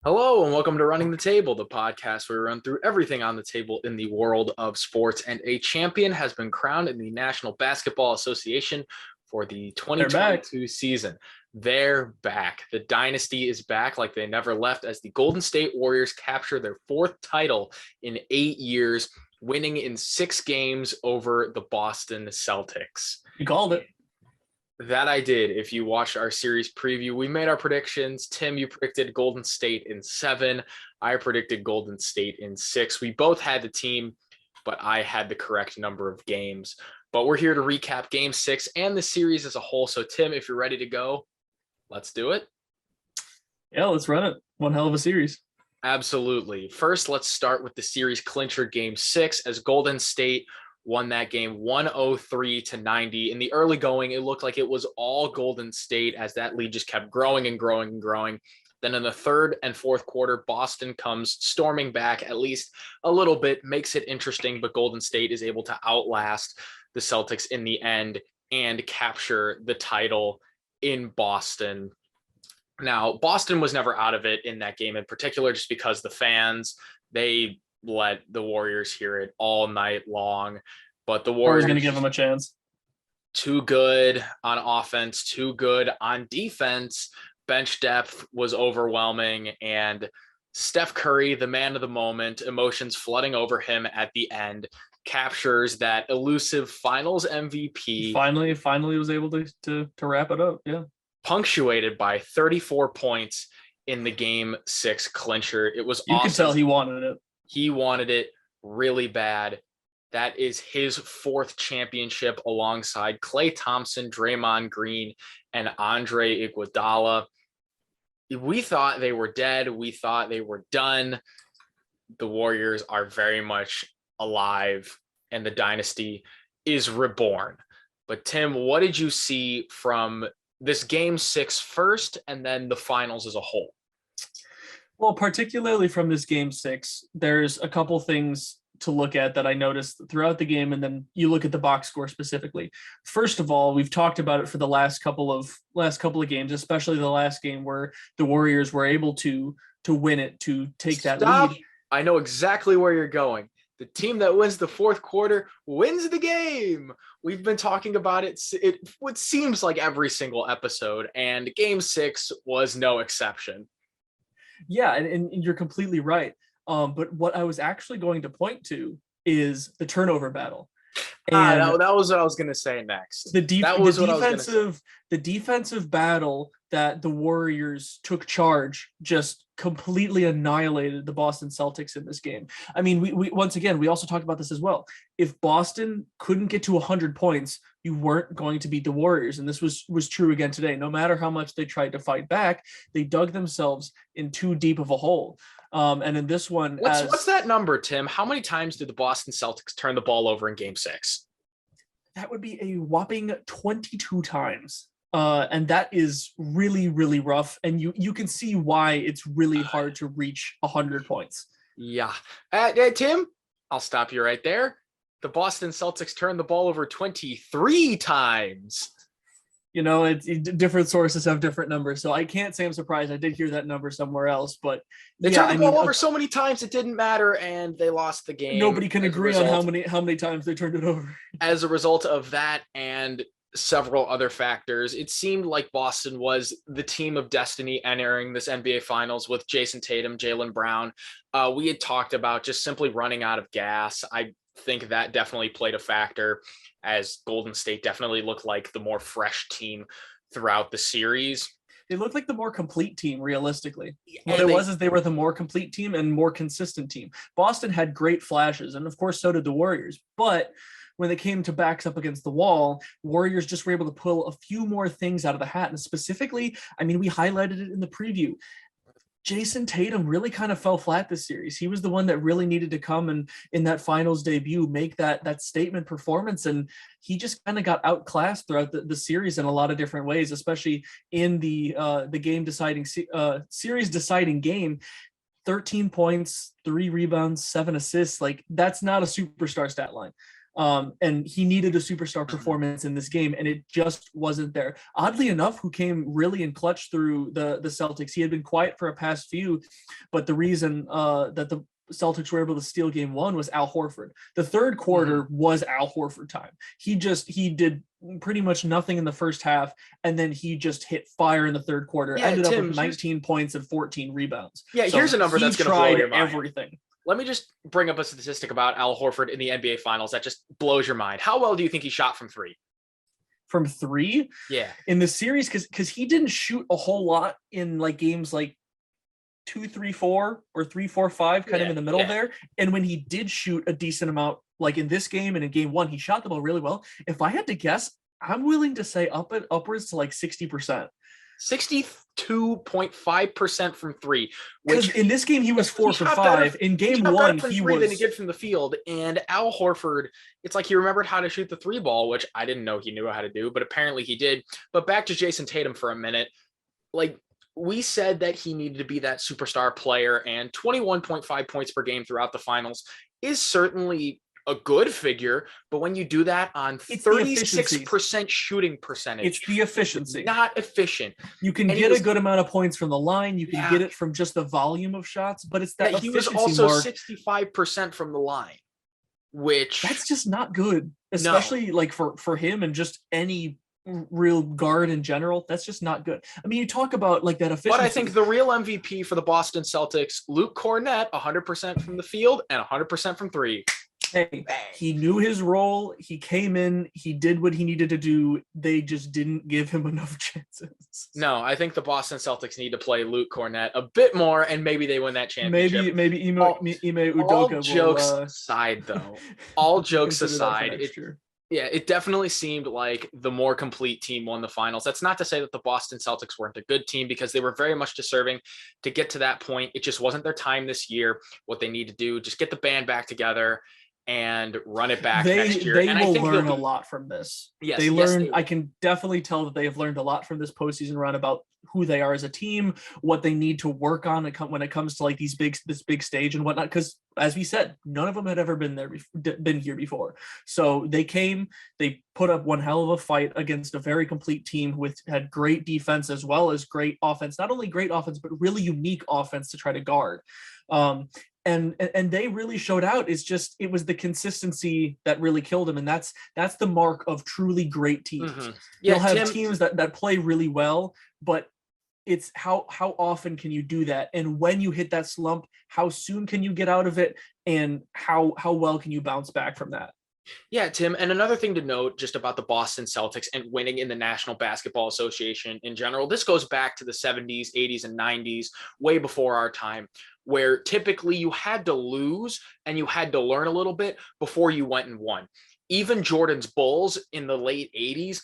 Hello and welcome to Running the Table, the podcast where we run through everything on the table in the world of sports. And a champion has been crowned in the National Basketball Association for the They're back. 2022 season. They're back. The dynasty is back like they never left as the Golden State Warriors capture their fourth title in 8 years, winning in 6 games over the Boston Celtics. You called it. That I did. If you watched our series preview, we made our predictions. Tim, you predicted Golden State in 7. I predicted Golden State in 6. We both had the team, but I had the correct number of games. But we're here to recap Game 6 and the series as a whole. So, Tim, if you're ready to go, let's do it. Yeah, let's run it. One hell of a series. Absolutely. First, let's start with the series clincher Game 6 as Golden State won that game 103-90. In the early going, it looked like it was all Golden State as that lead just kept growing and growing and growing. Then in the third and fourth quarter, Boston comes storming back at least a little bit, makes it interesting, but Golden State is able to outlast the Celtics in the end and capture the title in Boston. Now, Boston was never out of it in that game in particular, just because the fans, they let the Warriors hear it all night long. But the Warriors going to give them a chance. Too good on offense, too good on defense. Bench depth was overwhelming. And Steph Curry, the man of the moment, emotions flooding over him at the end, captures that elusive finals MVP. Finally was able to wrap it up. Yeah. Punctuated by 34 points in the Game 6 clincher. It was You awesome. could tell he wanted it. He wanted it really bad. That is his 4th championship alongside Klay Thompson, Draymond Green, and Andre Iguodala. We thought they were dead. We thought they were done. The Warriors are very much alive, and the dynasty is reborn. But Tim, what did you see from this Game 6 first, and then the finals as a whole? Well, particularly from this Game 6, there's a couple things to look at that I noticed throughout the game, and then you look at the box score specifically. First of all, we've talked about it for the last couple of games, especially the last game where the Warriors were able to win it, to take that lead. I know exactly where you're going. The team that wins the fourth quarter wins the game. We've been talking about it. It seems like every single episode, and Game 6 was no exception. Yeah, and you're completely right. But what I was actually going to point to is the turnover battle. And that was what I was going to say next. The defensive battle that the Warriors took charge just completely annihilated the Boston Celtics in this game. I mean, we once again, we also talked about this as well. If Boston couldn't get to 100 points, you weren't going to beat the Warriors. And this was true again today. No matter how much they tried to fight back, they dug themselves in too deep of a hole. And in this one, what's that number, Tim? How many times did the Boston Celtics turn the ball over in Game 6? That would be a whopping 22 times. And that is really, really rough. And you can see why it's really hard to reach 100 points. Yeah. Tim, I'll stop you right there. The Boston Celtics turned the ball over 23 times. You know, different sources have different numbers, so I can't say I'm surprised. I did hear that number somewhere else, but they turned the ball over so many times it didn't matter, and they lost the game. Nobody can agree on how many times they turned it over. As a result of that and several other factors, it seemed like Boston was the team of destiny entering this NBA Finals with Jayson Tatum, Jaylen Brown. We had talked about just simply running out of gas. I think that definitely played a factor, as Golden State definitely looked like the more fresh team throughout the series. They looked like the more complete team, realistically. What it was is they were the more complete team and more consistent team. Boston had great flashes, and of course so did the Warriors. But when they came to backs up against the wall, Warriors just were able to pull a few more things out of the hat. And specifically, I mean, we highlighted it in the preview. Jayson Tatum really kind of fell flat this series. He was the one that really needed to come and in that finals debut, make that statement performance. And he just kind of got outclassed throughout the series in a lot of different ways, especially in the game deciding series deciding game. 13 points, 3 rebounds, 7 assists. Like, that's not a superstar stat line. And he needed a superstar performance in this game, and it just wasn't there. Oddly enough, who came really in clutch through the Celtics, he had been quiet for a past few, but the reason that the Celtics were able to steal game one was Al Horford. The third quarter was Al Horford time. He did pretty much nothing in the first half, and then he just hit fire in the third quarter. Ended up with 19 points and 14 rebounds. Yeah, so here's a number that's going to blow your mind. Everything. Let me just bring up a statistic about Al Horford in the NBA Finals that just blows your mind. How well do you think he shot from three? From three? Yeah. In the series, because he didn't shoot a whole lot in like games like 2, 3, 4 or 3, 4, 5, kind of in the middle there. And when he did shoot a decent amount, like in this game and in game one, he shot the ball really well. If I had to guess, I'm willing to say upwards to like 60%. 62.5% from three. Because in this game he was 4 for 5. In game one he was than he did from the field. And Al Horford, it's like he remembered how to shoot the three ball, which I didn't know he knew how to do, but apparently he did. But back to Jayson Tatum for a minute. Like, we said that he needed to be that superstar player, and 21.5 points per game throughout the finals is certainly a good figure, but when you do that on 36% shooting percentage, it's the efficiency. Not efficient. You can get a good amount of points from the line. You can get it from just the volume of shots, but it's that he was also 65% from the line, which that's just not good, especially like for him and just any real guard in general. That's just not good. I mean, you talk about like that efficiency. But I think the real MVP for the Boston Celtics, Luke Cornett, 100% from the field and 100% from three. Hey, he knew his role. He came in. He did what he needed to do. They just didn't give him enough chances. No, I think the Boston Celtics need to play Luke Cornett a bit more, and maybe they win that championship. Maybe Ime Udoka. All jokes aside, though. All jokes aside, it definitely seemed like the more complete team won the finals. That's not to say that the Boston Celtics weren't a good team, because they were very much deserving to get to that point. It just wasn't their time this year. What they need to do, just get the band back together and run it back next year. They will learn a lot from this. Yes, they learned. I can definitely tell that they have learned a lot from this postseason run about who they are as a team, what they need to work on when it comes to like this big stage and whatnot. Because as we said, none of them had ever been here before. So they came, they put up one hell of a fight against a very complete team who had great defense as well as great offense. Not only great offense, but really unique offense to try to guard. And they really showed out. It was the consistency that really killed them, and that's the mark of truly great teams. Mm-hmm. You'll have teams that play really well, but it's how often can you do that, and when you hit that slump, how soon can you get out of it, and how well can you bounce back from that? Yeah, Tim. And another thing to note just about the Boston Celtics and winning in the National Basketball Association in general, this goes back to the 70s, 80s, and 90s, way before our time, where typically you had to lose and you had to learn a little bit before you went and won. Even Jordan's Bulls in the late 80s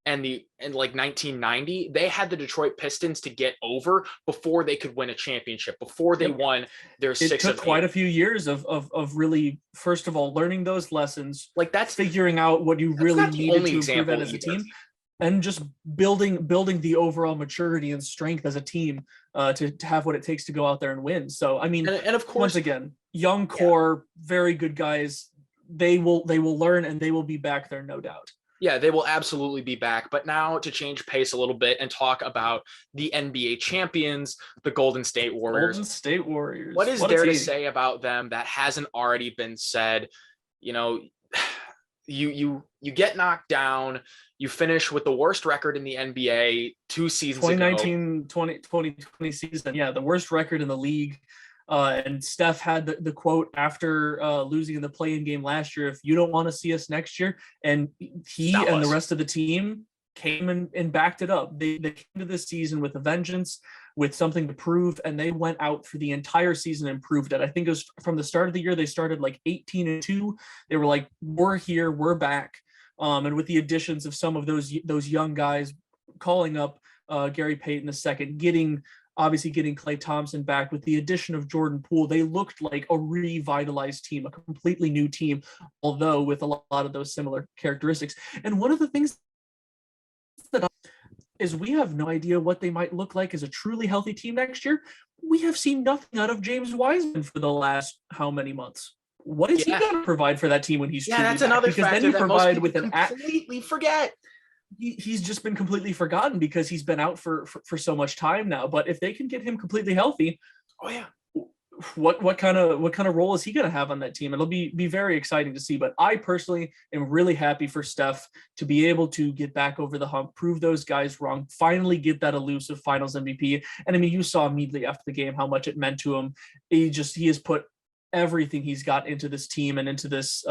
and like 1990, they had the Detroit Pistons to get over before they could win a championship, before they won their 6 of 8. It took quite a few years of really, first of all, learning those lessons, like that's figuring out what you really needed to improve at as a team, and just building the overall maturity and strength as a team to have what it takes to go out there and win. So I mean, and of course, once again, young core, very good guys. They will learn and they will be back there, no doubt. Yeah, they will absolutely be back. But now to change pace a little bit and talk about the NBA champions, the Golden State Warriors. Golden State Warriors. What is there to say about them that hasn't already been said? You know, you get knocked down. You finish with the worst record in the NBA 2 seasons 2019, ago. 2020 season. Yeah, the worst record in the league. And Steph had the quote after losing in the play-in game last year, if you don't want to see us next year. And he and the rest of the team came and backed it up. They came to this season with a vengeance, with something to prove, and they went out for the entire season and proved it. I think it was from the start of the year, they started like 18-2. They were like, we're here, we're back. And with the additions of some of those young guys, calling up Gary Payton II, getting Klay Thompson back, with the addition of Jordan Poole, they looked like a revitalized team, a completely new team, although with a lot of those similar characteristics. And one of the things that is we have no idea what they might look like as a truly healthy team next year. We have seen nothing out of James Wiseman for the last how many months? what is he going to provide for that team when he's truly that's back? another Because factor then you that provide most with people completely forget. He's just been completely forgotten because he's been out for so much time now. But if they can get him completely healthy, what kind of role is he going to have on that team? It'll be very exciting to see. But I personally am really happy for Steph to be able to get back over the hump, prove those guys wrong, finally get that elusive Finals MVP. And I mean, you saw immediately after the game how much it meant to him. He has put everything he's got into this team and into this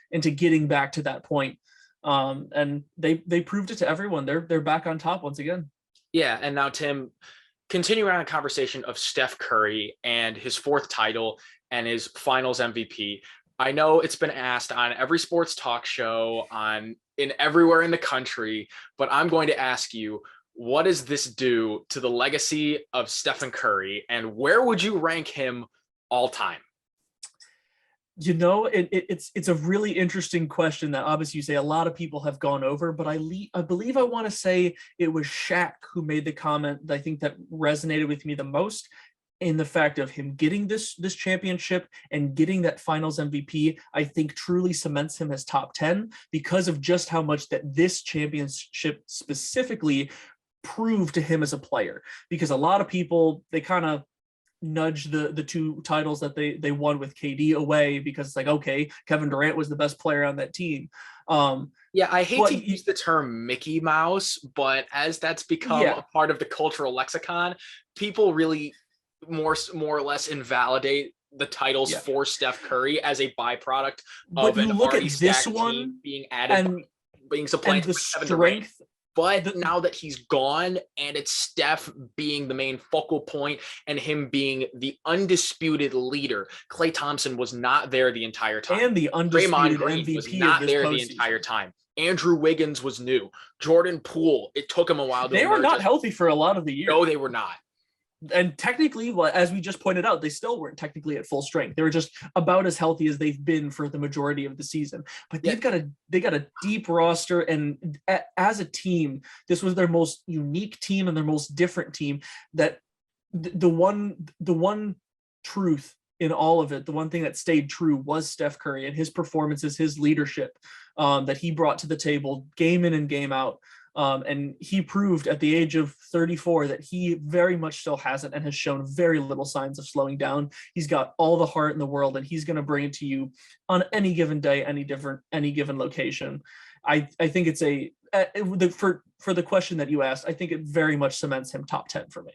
into getting back to that point. And they proved it to everyone. They're back on top once again. Yeah, and now Tim, continuing on a conversation of Steph Curry and his 4th title and his Finals MVP. I know it's been asked on every sports talk show in everywhere in the country, but I'm going to ask you, what does this do to the legacy of Stephen Curry, and where would you rank him all time? You know, it's a really interesting question that obviously you say a lot of people have gone over, but I believe I want to say it was Shaq who made the comment that I think that resonated with me the most, in the fact of him getting this championship and getting that Finals MVP. I think truly cements him as top 10 because of just how much that this championship specifically proved to him as a player. Because a lot of people, they kind of nudge the 2 titles that they won with KD away because it's like, okay, Kevin Durant was the best player on that team. I hate to use the term Mickey Mouse, but as that's become a part of the cultural lexicon, people really more or less invalidate the titles for Steph Curry as a byproduct of an already stacked team being added, being supplanted and the by Kevin strength. Durant. But now that he's gone and it's Steph being the main focal point and him being the undisputed leader, Klay Thompson was not there the entire time. And the undisputed MVP was not there the postseason. entire time. Andrew Wiggins was new. Jordan Poole, it took him a while to They were not healthy for a lot of the year. No, they were not. And technically, as we just pointed out, they still weren't technically at full strength. They were just about as healthy as they've been for the majority of the season. But they got a deep roster, and as a team, this was their most unique team and their most different team. That the one truth in all of it, the one thing that stayed true was Steph Curry and his performances, his leadership that he brought to the table, game in and game out. And he proved at the age of 34 that he very much still hasn't and has shown very little signs of slowing down. He's got all the heart in the world, and he's going to bring it to you on any given day, any given location. I think it's for the question that you asked, I think it very much cements him top 10 for me.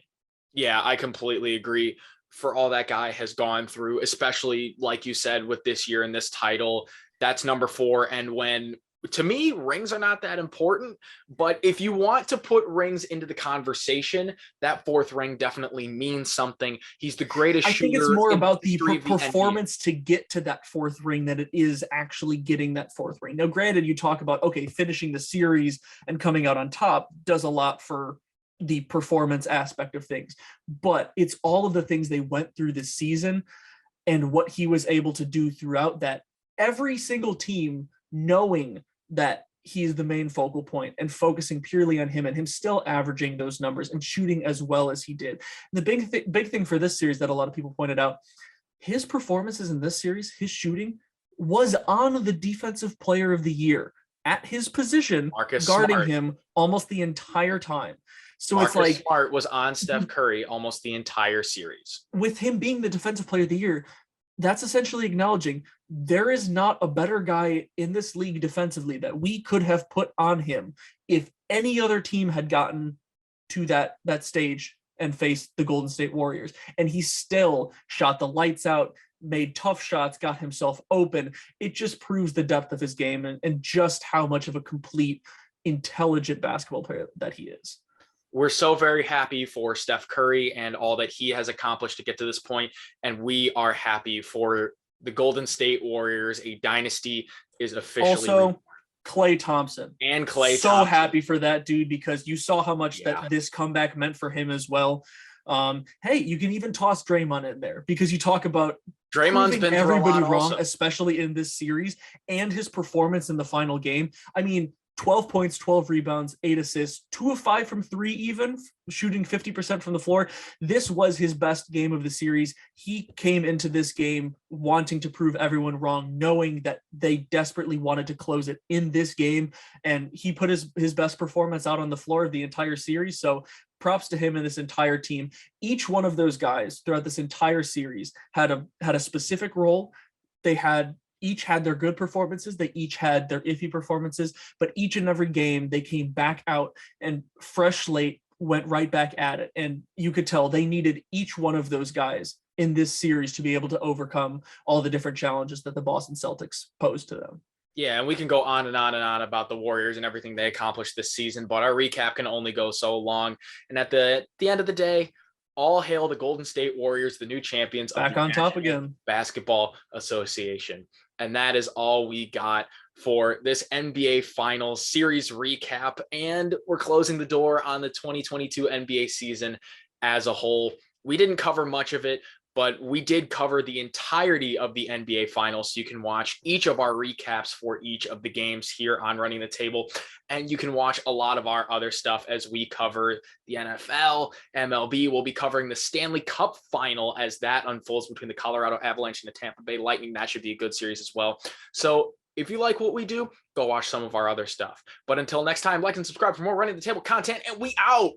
Yeah, I completely agree. For all that guy has gone through, especially like you said with this year and this title, that's number 4. And when, to me, rings are not that important, but if you want to put rings into the conversation, that 4th ring definitely means something. He's the greatest shooter. I think it's more about the performance to get to that 4th ring than it is actually getting that 4th ring. Now, granted, you talk about, okay, finishing the series and coming out on top does a lot for the performance aspect of things, but it's all of the things they went through this season and what he was able to do throughout that. Every single team knowing that he's the main focal point and focusing purely on him, and him still averaging those numbers and shooting as well as he did. The big thing for this series that a lot of people pointed out, his performances in this series, his shooting was on the defensive player of the year at his position, guarding him almost the entire time. So Marcus it's like Smart was on Steph Curry almost the entire series. With him being the defensive player of the year, that's essentially acknowledging there is not a better guy in this league defensively that we could have put on him if any other team had gotten to that stage and faced the Golden State Warriors. And he still shot the lights out, made tough shots, got himself open. It just proves the depth of his game and just how much of a complete, intelligent basketball player that he is. We're so very happy for Steph Curry and all that he has accomplished to get to this point. And we are happy for the Golden State Warriors. A dynasty is officially also Klay Thompson. And Klay so Thompson. Happy for that dude, because you saw how much that this comeback meant for him as well. Hey, you can even toss Draymond in there, because you talk about Draymond's been everybody wrong, also, especially in this series, and his performance in the final game. I mean, 12 points, 12 rebounds, 8 assists, 2 of 5 from 3 even, shooting 50% from the floor. This was his best game of the series. He came into this game wanting to prove everyone wrong, knowing that they desperately wanted to close it in this game, and he put his best performance out on the floor of the entire series. So props to him and this entire team. Each one of those guys throughout this entire series had a specific role. They each had their good performances. They each had their iffy performances, but each and every game they came back out and fresh slate went right back at it. And you could tell they needed each one of those guys in this series to be able to overcome all the different challenges that the Boston Celtics posed to them. Yeah, and we can go on and on and on about the Warriors and everything they accomplished this season, but our recap can only go so long. And at the end of the day, all hail the Golden State Warriors, the new champions of back the on National top again Basketball Association. And that is all we got for this NBA Finals series recap. And we're closing the door on the 2022 NBA season as a whole. We didn't cover much of it, but we did cover the entirety of the NBA Finals. So you can watch each of our recaps for each of the games here on Running the Table. And you can watch a lot of our other stuff as we cover the NFL, MLB. We'll be covering the Stanley Cup Final as that unfolds between the Colorado Avalanche and the Tampa Bay Lightning. That should be a good series as well. So if you like what we do, go watch some of our other stuff. But until next time, like and subscribe for more Running the Table content, and we out.